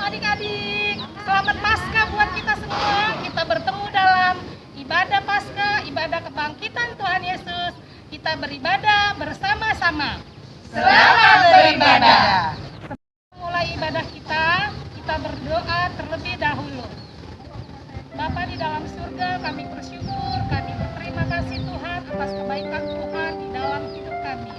Adik-adik, selamat Paskah buat kita semua. Kita bertemu dalam ibadah Paskah, ibadah kebangkitan Tuhan Yesus. Kita beribadah bersama-sama. Selamat beribadah. Mulai ibadah kita berdoa terlebih dahulu. Bapa di dalam surga, kami bersyukur, kami berterima kasih Tuhan atas kebaikan Tuhan di dalam hidup kami.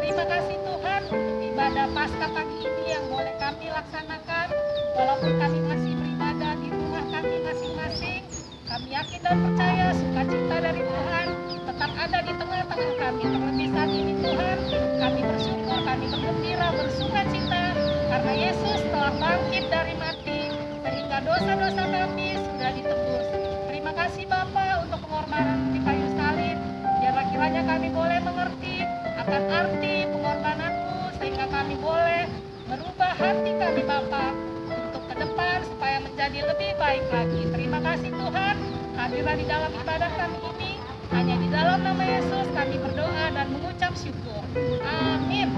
Terima kasih Tuhan untuk ibadah Paskah pagi ini yang boleh kami laksanakan. Walaupun kami masih beribadah di rumah kami masing-masing, kami yakin dan percaya sukacita dari Tuhan tetap ada di tengah-tengah kami. Terlebih saat ini Tuhan, kami bersyukur, kami bergembira, bersukacita karena Yesus telah bangkit dari mati sehingga dosa-dosa kami sudah ditebus. Terima kasih Bapa untuk pengorbanan di kayu salib. Biarlah kiranya kami boleh mengerti akan arti pengorbanan-Mu sehingga kami boleh merubah hati kami Bapa untuk ke depan supaya menjadi lebih baik lagi. Terima kasih Tuhan, hadirlah di dalam ibadah kami ini. Hanya di dalam nama Yesus kami berdoa dan mengucap syukur. Amin.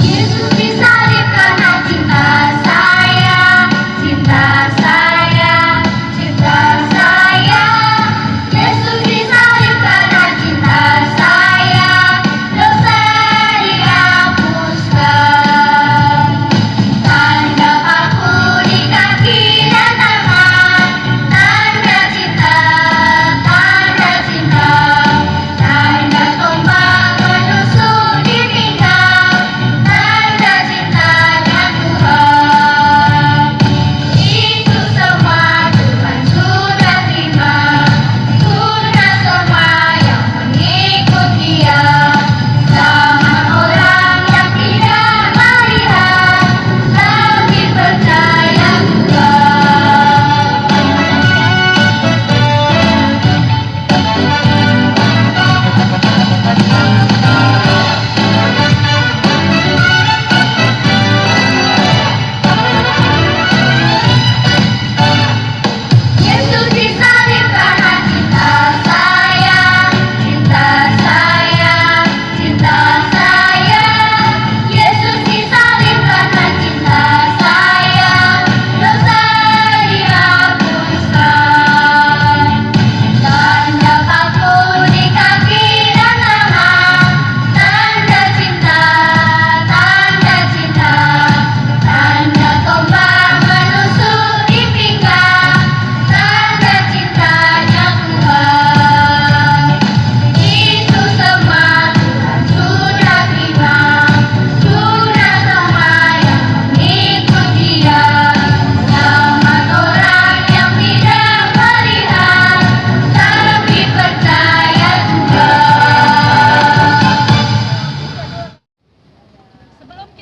Yesus disalib karena cinta saya, cinta saya, cinta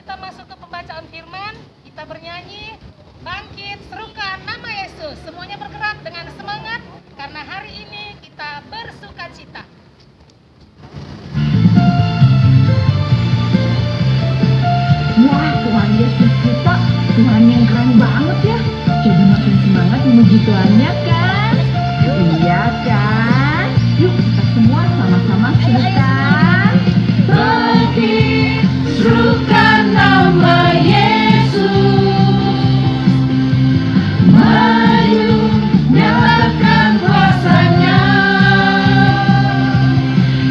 kita masuk ke pembacaan firman, kita bernyanyi, bangkit, serukan nama Yesus. Semuanya bergerak dengan semangat, karena hari ini kita bersukacita. Wah, Tuhan Yesus kita, Tuhan yang keren banget ya. Jadi makin semangat memuji Tuhannya kan? Iya kan? Yuk kita semua sama-sama serukan. Bangkit, serukan nama Yesus. Maju, nyatakan kuasa-Nya.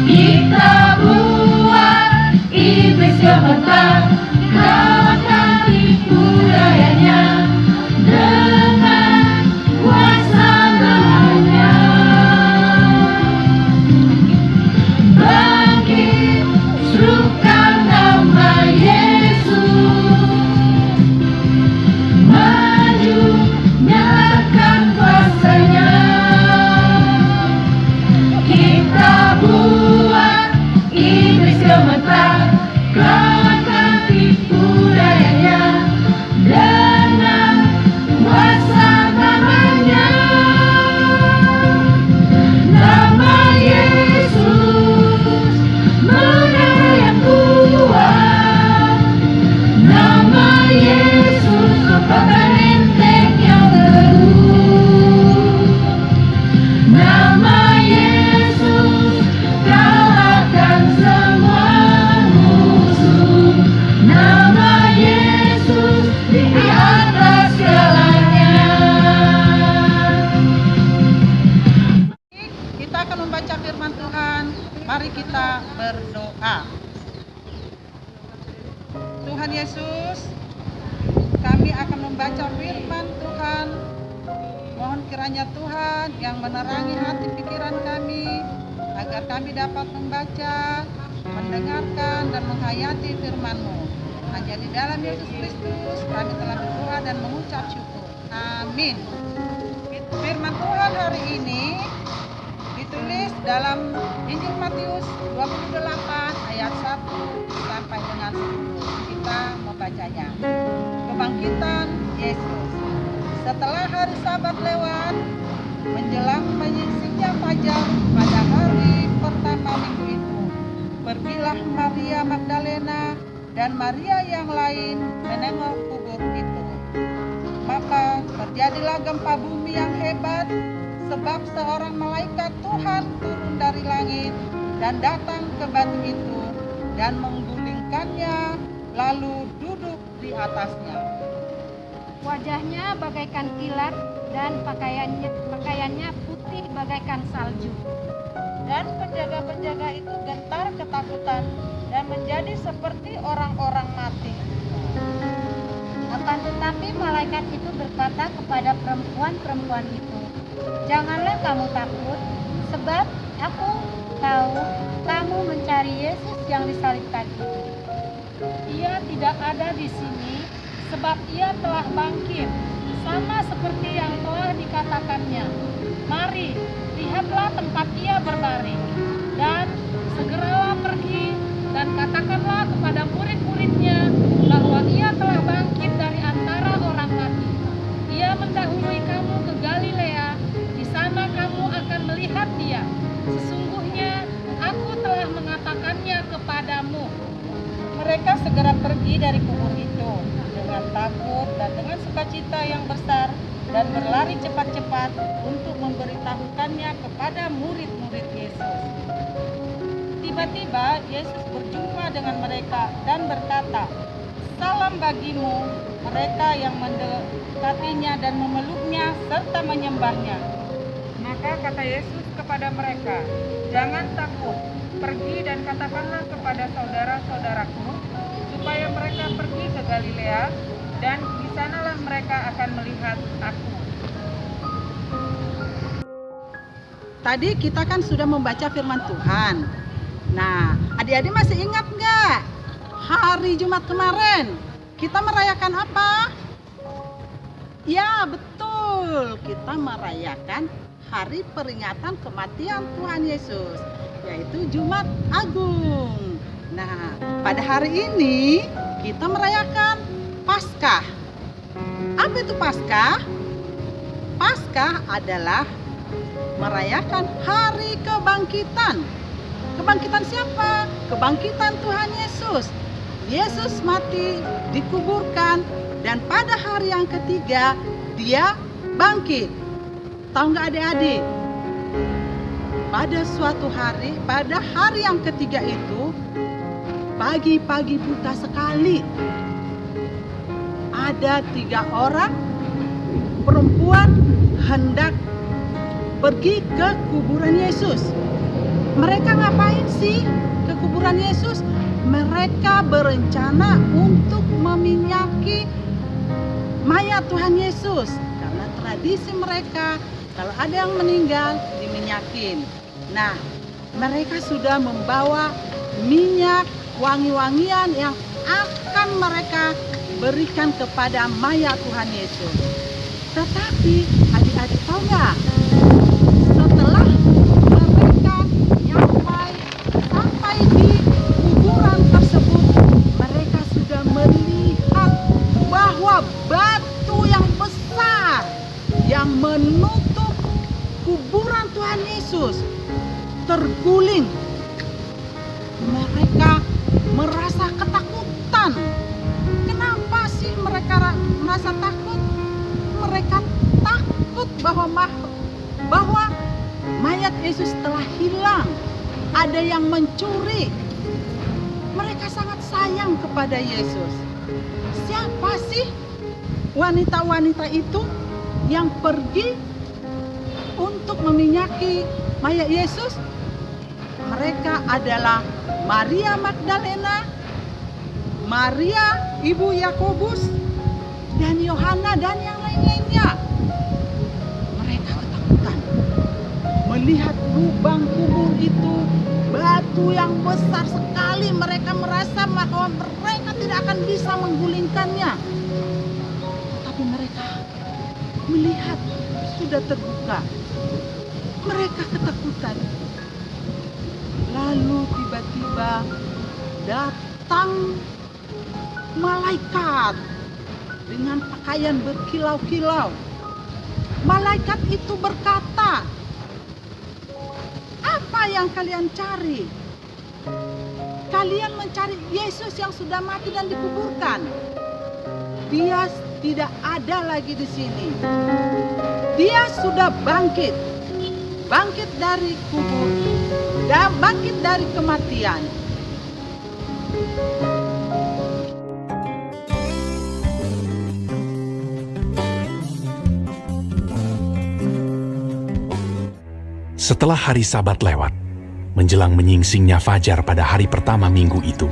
Kita buat iblis gemetar, kalahkan tipu dayanya dengan kuasa namanya. Bangkit, serukan nama Yesus. Maju, nyatakan kuasa-Nya. Kita buat iblis gemetar, kalahkan tipu dayanya dengan kuasa namanya. Nama Yesus, menara yang kuat. Nama Yesus, kekuatan enteng yang teguh. Nama Yesus, kalahkan semua musuh. Nama Yesus, di atas segalanya. Kita akan membaca firman Tuhan. Mari kita berdoa. Tuhan Yesus, kami akan membaca firman Tuhan. Mohon kiranya Tuhan yang menerangi hati pikiran kami, agar kami dapat membaca, mendengarkan, dan menghayati firman-Mu. Hanya di dalam Yesus Kristus kami telah berdoa dan mengucap syukur. Amin. Firman Tuhan hari ini ditulis dalam Injil Matius 28 ayat 1 sampai dengan 10. Kita membacanya. Kebangkitan Yesus. Setelah hari Sabat lewat, menjelang menyingsingnya fajar pada hari pertama minggu itu, pergilah Maria Magdalena dan Maria yang lain menengok kubur itu. Maka terjadilah gempa bumi yang hebat, sebab seorang malaikat Tuhan turun dari langit dan datang ke batu itu dan menggulingkannya, lalu duduk di atasnya. Wajahnya bagaikan kilat dan pakaiannya putih bagaikan salju. Dan penjaga-penjaga itu gentar ketakutan dan menjadi seperti orang-orang mati. Akan tetapi malaikat itu berkata kepada perempuan-perempuan itu, "Janganlah kamu takut, sebab aku tahu kamu mencari Yesus yang disalibkan itu. Ia tidak ada di sini, sebab ia telah bangkit, sama seperti yang telah dikatakannya. Mari, lihatlah tempat ia berbaring, dan segeralah pergi dan katakanlah kepada murid-muridnya bahwa ia telah bangkit dari antara orang mati. Ia mendahului kamu ke Galilea, di sana kamu akan melihat dia. Sesungguhnya aku telah mengatakannya kepadamu." Mereka segera pergi dari kubur itu dengan takut dan dengan sukacita yang besar, dan berlari cepat-cepat untuk memberitahukannya kepada murid-murid Yesus. Tiba-tiba Yesus berjumpa dengan mereka dan berkata, "Salam bagimu." Mereka yang mendekatinya dan memeluknya serta menyembahnya. Maka kata Yesus kepada mereka, "Jangan takut, pergi dan katakanlah kepada saudara-saudaraku supaya mereka pergi ke Galilea, dan di sanalah mereka akan melihat aku." Tadi kita kan sudah membaca firman Tuhan. Nah, adik-adik masih ingat nggak? Hari Jumat kemarin kita merayakan apa? Ya, betul. Kita merayakan hari peringatan kematian Tuhan Yesus, yaitu Jumat Agung. Nah, pada hari ini kita merayakan Paskah. Apa itu Paskah? Paskah adalah merayakan hari kebangkitan. Kebangkitan siapa? Kebangkitan Tuhan Yesus. Yesus mati, dikuburkan, dan pada hari yang ketiga dia bangkit. Tahu nggak adik-adik? Pada suatu hari, pada hari yang ketiga itu, pagi-pagi buta sekali, ada 3 orang perempuan hendak pergi ke kuburan Yesus. Mereka ngapain sih ke kuburan Yesus? Mereka berencana untuk meminyaki mayat Tuhan Yesus. Karena tradisi mereka, kalau ada yang meninggal, diminyakin. Nah, mereka sudah membawa minyak wangi-wangian yang akan mereka berikan kepada mayat Tuhan Yesus. Tetapi adik-adik tahu nggak? Setelah mereka sampai di kuburan tersebut, mereka sudah melihat bahwa batu yang besar yang menutup kuburan Tuhan Yesus terguling. Mereka merasa ketakutan. Kenapa sih mereka merasa takut? Mereka takut bahwa mayat Yesus telah hilang. Ada yang mencuri. Mereka sangat sayang kepada Yesus. Siapa sih wanita-wanita itu yang pergi untuk meminyaki mayat Yesus? Mereka adalah Maria Magdalena, Maria ibu Yakobus, dan Yohana dan yang lain-lainnya. Mereka ketakutan melihat lubang kubur itu, batu yang besar sekali. Mereka merasa bahwa mereka tidak akan bisa menggulingkannya. Tapi mereka melihat sudah terbuka. Mereka ketakutan. Lalu tiba-tiba datang malaikat dengan pakaian berkilau-kilau. Malaikat itu berkata, "Apa yang kalian cari? Kalian mencari Yesus yang sudah mati dan dikuburkan. Dia tidak ada lagi di sini. Dia sudah bangkit. Bangkit dari kubur dan bangkit dari kematian." Setelah hari Sabat lewat, menjelang menyingsingnya fajar pada hari pertama minggu itu,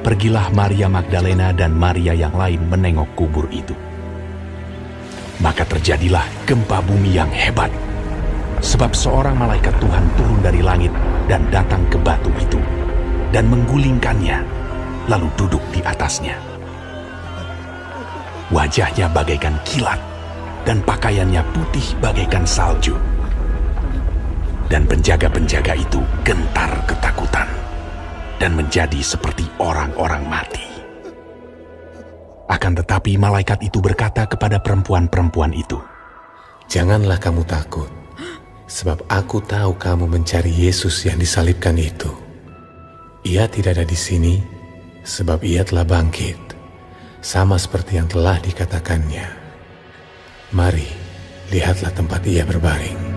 pergilah Maria Magdalena dan Maria yang lain menengok kubur itu. Maka terjadilah gempa bumi yang hebat, sebab seorang malaikat Tuhan turun dari langit dan datang ke batu itu, dan menggulingkannya, lalu duduk di atasnya. Wajahnya bagaikan kilat, dan pakaiannya putih bagaikan salju. Dan penjaga-penjaga itu gentar ketakutan dan menjadi seperti orang-orang mati. Akan tetapi malaikat itu berkata kepada perempuan-perempuan itu, "Janganlah kamu takut, sebab aku tahu kamu mencari Yesus yang disalibkan itu. Ia tidak ada di sini, sebab ia telah bangkit, sama seperti yang telah dikatakannya. Mari, lihatlah tempat ia berbaring.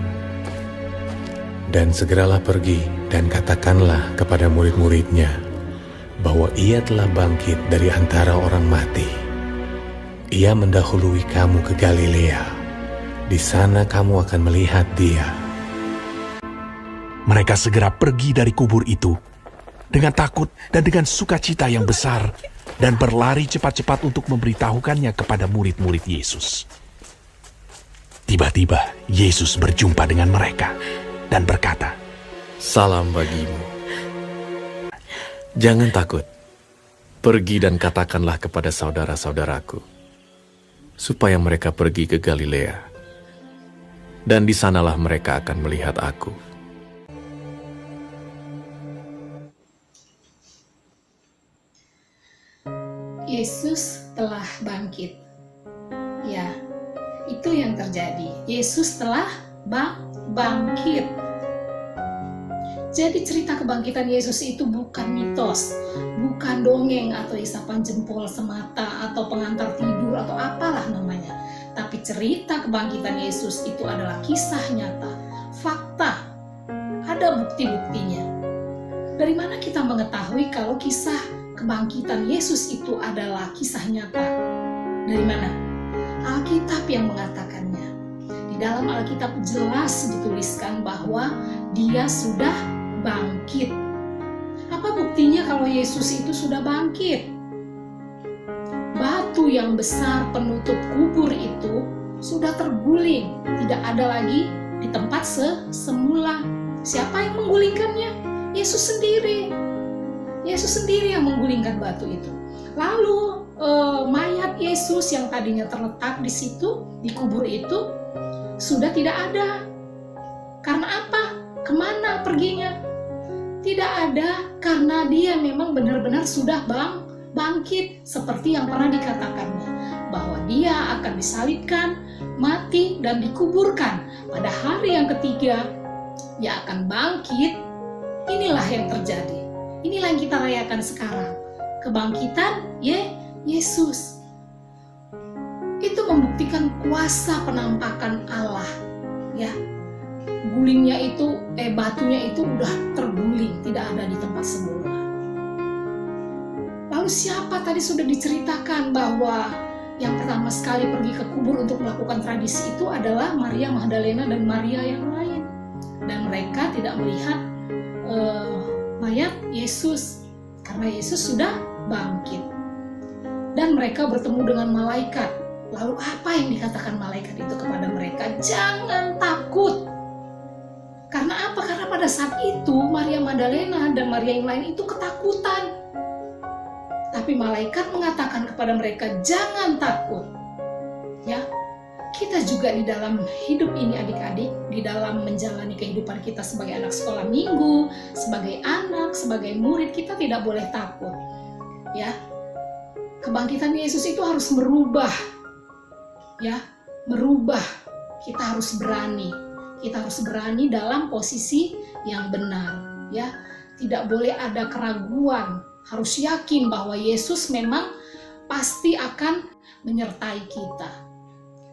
Dan segeralah pergi dan katakanlah kepada murid-muridnya bahwa ia telah bangkit dari antara orang mati. Ia mendahului kamu ke Galilea. Di sana kamu akan melihat dia." Mereka segera pergi dari kubur itu dengan takut dan dengan sukacita yang besar, dan berlari cepat-cepat untuk memberitahukannya kepada murid-murid Yesus. Tiba-tiba Yesus berjumpa dengan mereka dan berkata, "Salam bagimu. Jangan takut. Pergi dan katakanlah kepada saudara-saudaraku, supaya mereka pergi ke Galilea, dan di sanalah mereka akan melihat aku." Yesus telah bangkit. Ya, itu yang terjadi. Yesus telah bangkit. Jadi cerita kebangkitan Yesus itu bukan mitos, bukan dongeng atau isapan jempol semata atau pengantar tidur atau apalah namanya. Tapi cerita kebangkitan Yesus itu adalah kisah nyata, fakta, ada bukti-buktinya. Dari mana kita mengetahui kalau kisah kebangkitan Yesus itu adalah kisah nyata? Dari mana? Alkitab yang mengatakannya. Di dalam Alkitab jelas dituliskan bahwa Dia sudah bangkit. Apa buktinya kalau Yesus itu sudah bangkit? Batu yang besar penutup kubur itu sudah terguling, tidak ada lagi di tempat semula. Siapa yang menggulingkannya? Yesus sendiri. Yesus sendiri yang menggulingkan batu itu. Lalu mayat Yesus yang tadinya terletak di situ, di kubur itu, sudah tidak ada. Karena apa? Kemana perginya? Tidak ada, karena Dia memang benar-benar sudah bangkit seperti yang pernah dikatakannya, bahwa Dia akan disalibkan, mati, dan dikuburkan. Pada hari yang ketiga, Dia akan bangkit. Inilah yang terjadi. Inilah yang kita rayakan sekarang. Kebangkitan Yesus. Itu membuktikan kuasa penampakan Allah. Ya, gulingnya itu, batunya itu udah terguling, tidak ada di tempat semula. Lalu siapa tadi sudah diceritakan bahwa yang pertama sekali pergi ke kubur untuk melakukan tradisi itu adalah Maria Magdalena dan Maria yang lain. Dan mereka tidak melihat mayat Yesus karena Yesus sudah bangkit. Dan mereka bertemu dengan malaikat. Lalu apa yang dikatakan malaikat itu kepada mereka? Jangan takut. Karena apa? Karena pada saat itu Maria Magdalena dan Maria yang lain itu ketakutan. Tapi malaikat mengatakan kepada mereka, jangan takut. Ya, kita juga di dalam hidup ini adik-adik, di dalam menjalani kehidupan kita sebagai anak sekolah minggu, sebagai anak, sebagai murid, kita tidak boleh takut. Ya, kebangkitan Yesus itu harus merubah. Ya, merubah. Kita harus berani. Kita harus berani dalam posisi yang benar, ya. Tidak boleh ada keraguan, harus yakin bahwa Yesus memang pasti akan menyertai kita.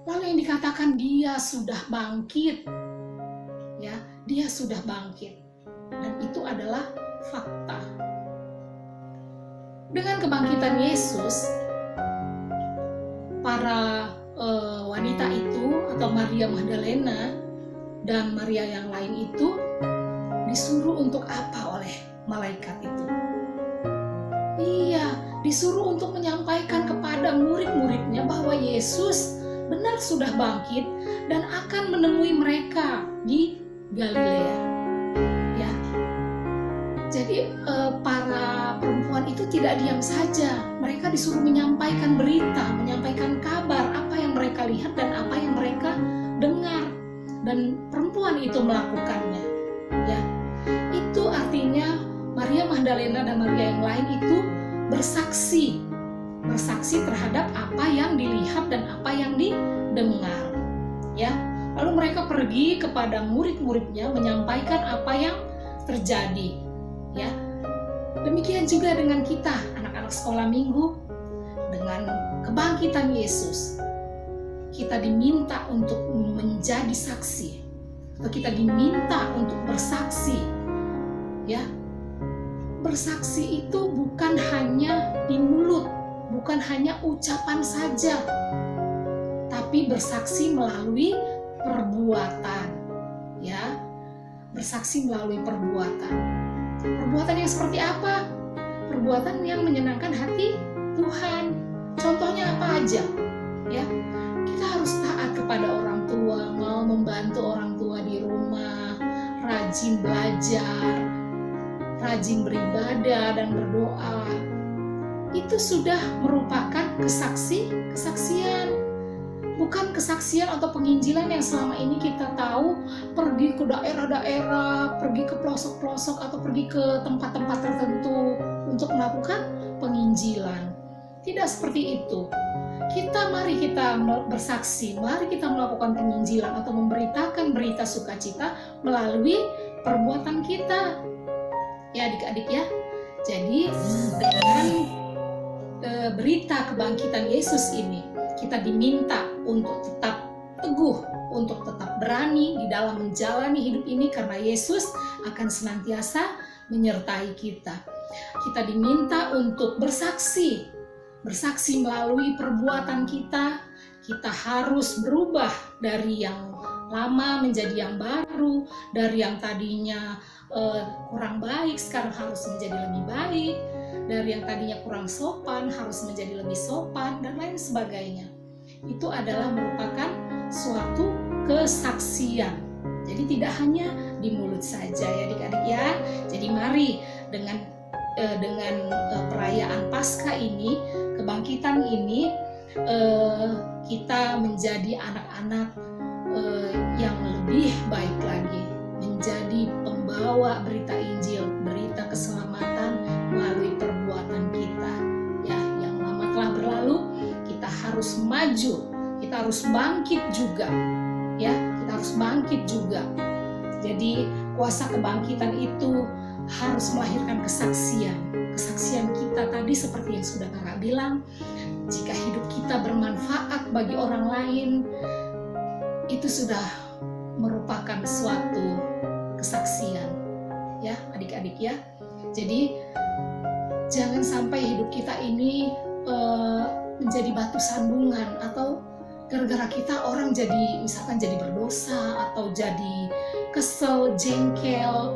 Lalu yang dikatakan Dia sudah bangkit. Ya, Dia sudah bangkit. Dan itu adalah fakta. Dengan kebangkitan Yesus, para wanita itu atau Maria Magdalena dan Maria yang lain itu disuruh untuk apa oleh malaikat itu? Iya, disuruh untuk menyampaikan kepada murid-muridnya bahwa Yesus benar sudah bangkit dan akan menemui mereka di Galilea. Ya. Jadi para perempuan itu tidak diam saja. Mereka disuruh menyampaikan berita, menyampaikan kabar apa yang mereka lihat dan apa yang mereka dengar. Dan perempuan itu melakukannya, ya. Itu artinya Maria Magdalena dan Maria yang lain itu bersaksi terhadap apa yang dilihat dan apa yang didengar, ya. Lalu mereka pergi kepada murid-muridnya menyampaikan apa yang terjadi, ya. Demikian juga dengan kita, anak-anak sekolah minggu, dengan kebangkitan Yesus. Kita diminta untuk menjadi saksi, atau kita diminta untuk bersaksi, ya. Bersaksi itu bukan hanya di mulut, bukan hanya ucapan saja, tapi bersaksi melalui perbuatan, ya. Bersaksi melalui perbuatan. Perbuatan yang seperti apa? Perbuatan yang menyenangkan hati Tuhan. Contohnya apa aja, ya? Kita harus taat kepada orang tua, mau membantu orang tua di rumah, rajin belajar, rajin beribadah dan berdoa. Itu sudah merupakan kesaksian. Bukan kesaksian atau penginjilan yang selama ini kita tahu pergi ke daerah-daerah, pergi ke pelosok-pelosok atau pergi ke tempat-tempat tertentu untuk melakukan penginjilan. Tidak seperti itu. Mari kita bersaksi, mari kita melakukan penginjilan atau memberitakan berita sukacita melalui perbuatan kita. Ya adik-adik ya. Jadi dengan berita kebangkitan Yesus ini, kita diminta untuk tetap teguh, untuk tetap berani di dalam menjalani hidup ini karena Yesus akan senantiasa menyertai kita. Kita diminta untuk bersaksi melalui perbuatan kita. Kita harus berubah dari yang lama menjadi yang baru, dari yang tadinya kurang baik sekarang harus menjadi lebih baik, dari yang tadinya kurang sopan harus menjadi lebih sopan, dan lain sebagainya. Itu adalah merupakan suatu kesaksian. Jadi tidak hanya di mulut saja ya adik-adik ya. Jadi mari dengan perayaan Paskah ini, kebangkitan ini, kita menjadi anak-anak yang lebih baik lagi, menjadi pembawa berita Injil, berita keselamatan melalui perbuatan kita. Ya, yang lama telah berlalu, kita harus maju, kita harus bangkit juga. Ya, kita harus bangkit juga. Jadi kuasa kebangkitan itu harus melahirkan kesaksian kita tadi seperti yang sudah kakak bilang. Jika hidup kita bermanfaat bagi orang lain, itu sudah merupakan suatu kesaksian ya adik-adik ya. Jadi jangan sampai hidup kita ini menjadi batu sandungan, atau gara-gara kita orang jadi misalkan jadi berdosa atau jadi kesel, jengkel,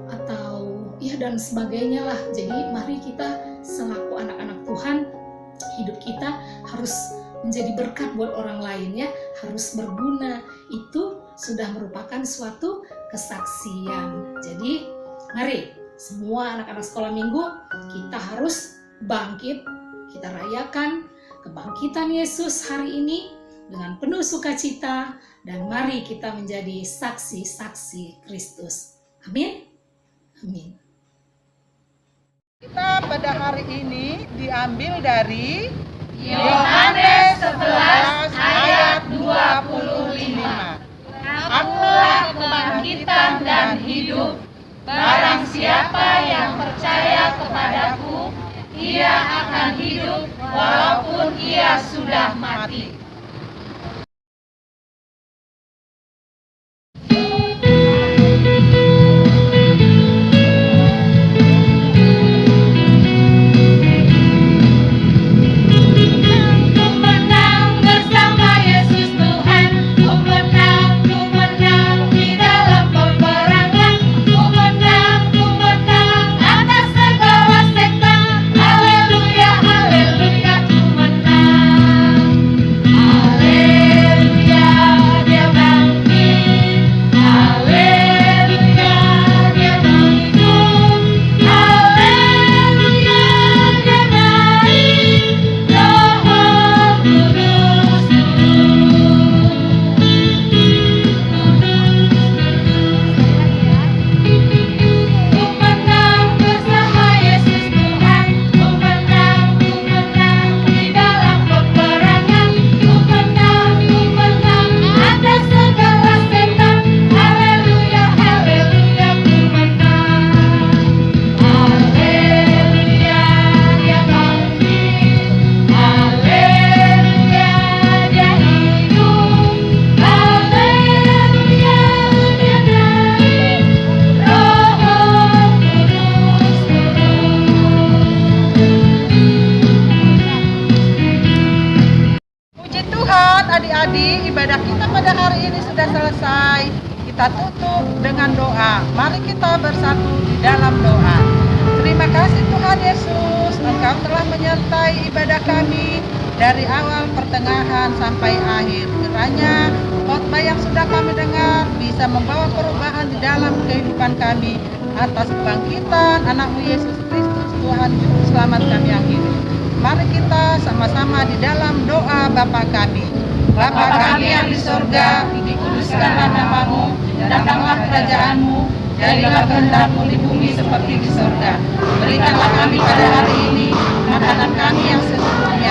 atau ya dan sebagainya lah. Jadi mari kita selaku anak-anak Tuhan, hidup kita harus menjadi berkat buat orang lain ya, harus berguna. Itu sudah merupakan suatu kesaksian. Jadi mari semua anak-anak sekolah minggu, kita harus bangkit, kita rayakan kebangkitan Yesus hari ini dengan penuh sukacita, dan mari kita menjadi saksi-saksi Kristus. Amin. Amin. Kita pada hari ini diambil dari Yohanes 11 ayat 25. Akulah kebangkitan dan hidup. Barang siapa yang percaya kepadaku, ia akan hidup walaupun ia sudah mati. Adik-adik, ibadah kita pada hari ini sudah selesai. Kita tutup dengan doa. Mari kita bersatu di dalam doa. Terima kasih Tuhan Yesus, Engkau telah menyertai ibadah kami dari awal, pertengahan, sampai akhir. Kiranya khotbah yang sudah kami dengar bisa membawa perubahan di dalam kehidupan kami atas kebangkitan anak-Mu Yesus Kristus, Tuhan Juru Selamat kami yang hidup. Mari kita sama-sama di dalam doa Bapa kami. Bapa kami yang di sorga, dikuduskanlah nama-Mu, datanglah kerajaan-Mu, jadilah kehendak-Mu di bumi seperti di sorga. Berikanlah kami pada hari ini makanan kami yang sesungguhnya,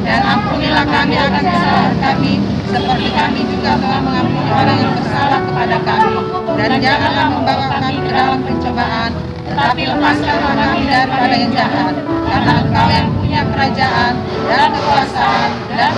Dan ampunilah kami akan kesalahan kami, seperti kami juga telah mengampuni orang yang bersalah kepada kami. Dan janganlah membawa kami ke dalam pencobaan, tetapi lepaskanlah kami daripada yang jahat. Karena Engkau yang punya kerajaan dan kekuasaan dan